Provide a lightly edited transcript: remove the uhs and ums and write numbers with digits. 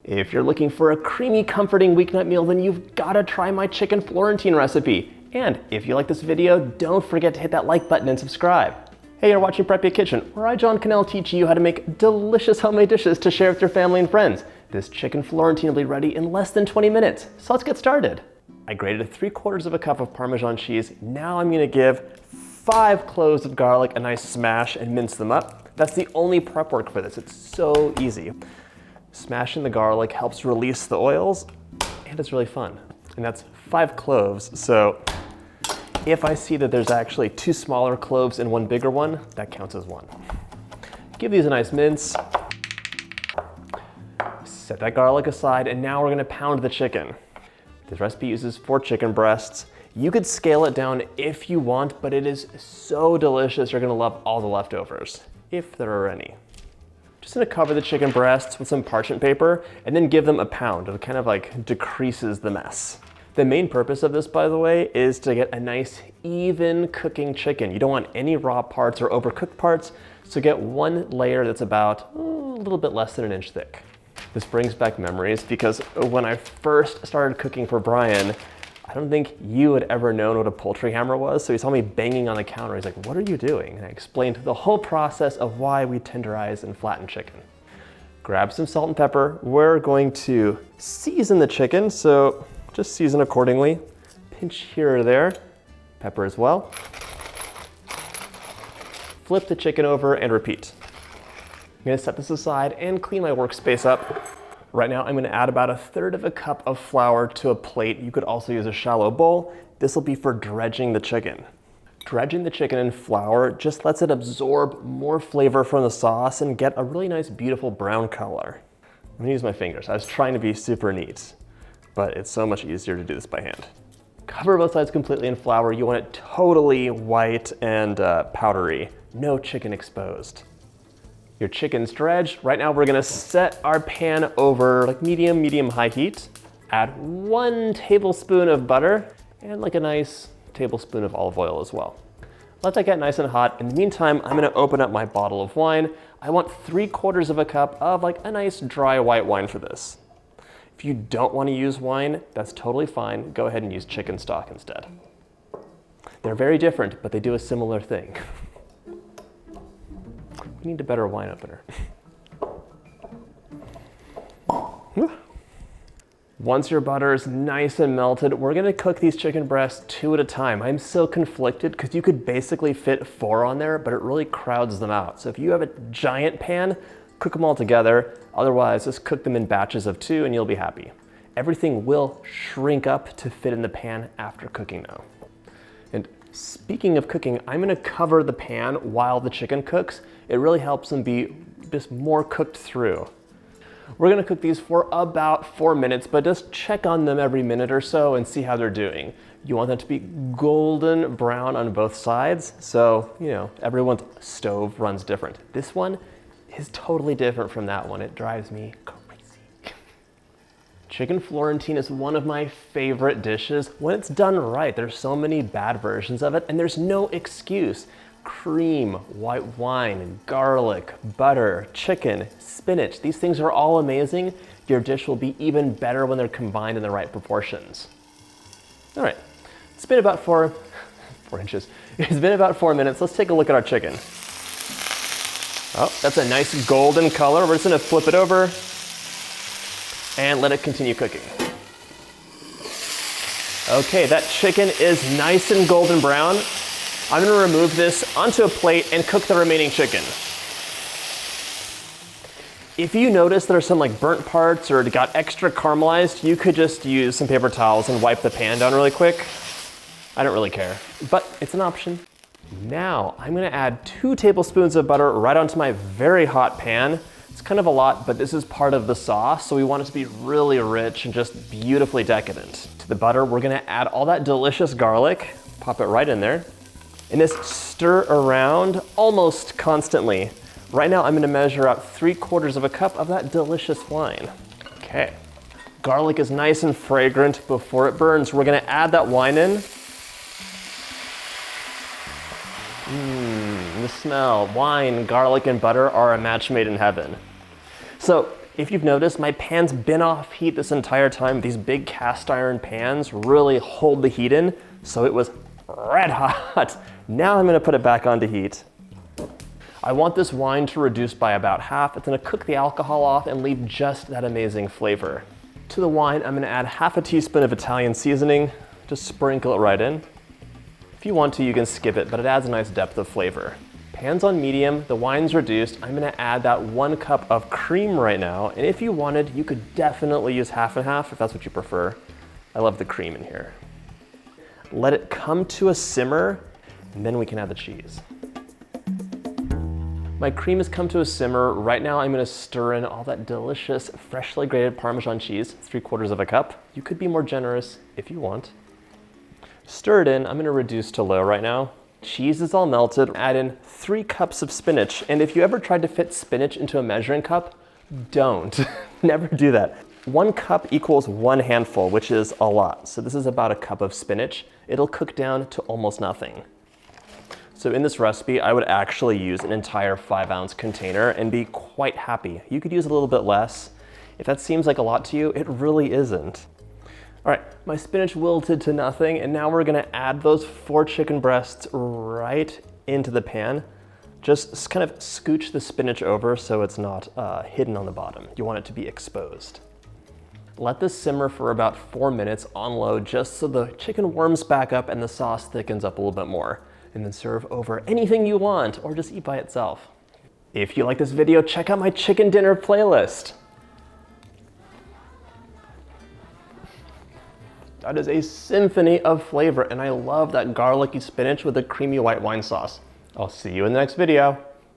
If you're looking for a creamy, comforting weeknight meal, then you've gotta try my chicken Florentine recipe. And if you like this video, don't forget to hit that like button and subscribe. Hey, you're watching Preppy Kitchen, where I, John Cannell, teach you how to make delicious homemade dishes to share with your family and friends. This chicken Florentine will be ready in less than 20 minutes, so let's get started. I grated 3/4 cup of Parmesan cheese. Now I'm gonna give 5 cloves of garlic a nice smash and mince them up. That's the only prep work for this, it's so easy. Smashing the garlic helps release the oils, and it's really fun. And that's 5 cloves, so if I see that there's actually 2 smaller cloves and 1 bigger one, that counts as 1. Give these a nice mince. Set that garlic aside, and now we're gonna pound the chicken. This recipe uses 4 chicken breasts. You could scale it down if you want, but it is so delicious, you're gonna love all the leftovers, if there are any. Just gonna cover the chicken breasts with some parchment paper and then give them a pound. It kind of like decreases the mess. The main purpose of this, by the way, is to get a nice even cooking chicken. You don't want any raw parts or overcooked parts, so get one layer that's about a little bit less than an inch thick. This brings back memories because when I first started cooking for Brian, I don't think you had ever known what a poultry hammer was, so he saw me banging on the counter. He's like, "What are you doing?" And I explained the whole process of why we tenderize and flatten chicken. Grab some salt and pepper. We're going to season the chicken, so just season accordingly. Pinch here or there, pepper as well. Flip the chicken over and repeat. I'm gonna set this aside and clean my workspace up. Right now, I'm gonna add about 1/3 cup of flour to a plate. You could also use a shallow bowl. This will be for dredging the chicken. Dredging the chicken in flour just lets it absorb more flavor from the sauce and get a really nice, beautiful brown color. I'm gonna use my fingers. I was trying to be super neat, but it's so much easier to do this by hand. Cover both sides completely in flour. You want it totally white and powdery. No chicken exposed. Your chicken's dredged. Right now we're gonna set our pan over like medium-high heat. Add 1 tablespoon of butter and like a nice tablespoon of olive oil as well. Let that get nice and hot. In the meantime, I'm gonna open up my bottle of wine. I want 3/4 cup of like a nice dry white wine for this. If you don't wanna use wine, that's totally fine. Go ahead and use chicken stock instead. They're very different, but they do a similar thing. We need a better wine opener. Once your butter is nice and melted, we're gonna cook these chicken breasts 2 at a time. I'm so conflicted because you could basically fit 4 on there, but it really crowds them out. So if you have a giant pan, cook them all together. Otherwise, just cook them in batches of 2 and you'll be happy. Everything will shrink up to fit in the pan after cooking though. And speaking of cooking, I'm gonna cover the pan while the chicken cooks. It really helps them be just more cooked through. We're gonna cook these for about 4 minutes, but just check on them every minute or so and see how they're doing. You want them to be golden brown on both sides, so, you know, everyone's stove runs different. This one is totally different from that one. It drives me crazy. Chicken Florentine is one of my favorite dishes when it's done right. There's so many bad versions of it, and there's no excuse. Cream, white wine, garlic, butter, chicken, spinach. These things are all amazing. Your dish will be even better when they're combined in the right proportions. All right, it's been about 4 inches. It's been about 4 minutes. Let's take a look at our chicken. Oh, that's a nice golden color. We're just gonna flip it over and let it continue cooking. Okay, that chicken is nice and golden brown. I'm gonna remove this onto a plate and cook the remaining chicken. If you notice there's some like burnt parts or it got extra caramelized, you could just use some paper towels and wipe the pan down really quick. I don't really care, but it's an option. Now, I'm gonna add 2 tablespoons of butter right onto my very hot pan. It's kind of a lot, but this is part of the sauce, so we want it to be really rich and just beautifully decadent. To the butter, we're gonna add all that delicious garlic, pop it right in there, and just stir around almost constantly. Right now, I'm gonna measure out 3/4 cup of that delicious wine. Okay, garlic is nice and fragrant before it burns. We're gonna add that wine in. The smell, wine, garlic, and butter are a match made in heaven. So If you've noticed, my pan's been off heat this entire time. These big cast iron pans really hold the heat in, so it was red hot. Now I'm gonna put it back onto heat. I want this wine to reduce by about half. It's gonna cook the alcohol off and leave just that amazing flavor. To the wine, I'm gonna add half a teaspoon of Italian seasoning. Just sprinkle it right in. If you want to, you can skip it, but it adds a nice depth of flavor. Pan's on medium, the wine's reduced. I'm gonna add that 1 cup of cream right now. And if you wanted, you could definitely use half and half if that's what you prefer. I love the cream in here. Let it come to a simmer, and then we can add the cheese. My cream has come to a simmer. Right now I'm gonna stir in all that delicious, freshly grated Parmesan cheese, 3/4 of a cup. You could be more generous if you want. Stir it in, I'm gonna reduce to low right now. Cheese is all melted. Add in 3 cups of spinach. And if you ever tried to fit spinach into a measuring cup, don't. Never do that. 1 cup equals 1 handful, which is a lot. So this is about a cup of spinach. It'll cook down to almost nothing. So in this recipe, I would actually use an entire 5-ounce container and be quite happy. You could use a little bit less. If that seems like a lot to you, it really isn't. All right, my spinach wilted to nothing, and now we're gonna add those 4 chicken breasts right into the pan. Just kind of scooch the spinach over so it's not hidden on the bottom. You want it to be exposed. Let this simmer for about 4 minutes on low, just so the chicken warms back up and the sauce thickens up a little bit more. And then serve over anything you want, or just eat by itself. If you like this video, check out my chicken dinner playlist. That is a symphony of flavor, and I love that garlicky spinach with a creamy white wine sauce. I'll see you in the next video.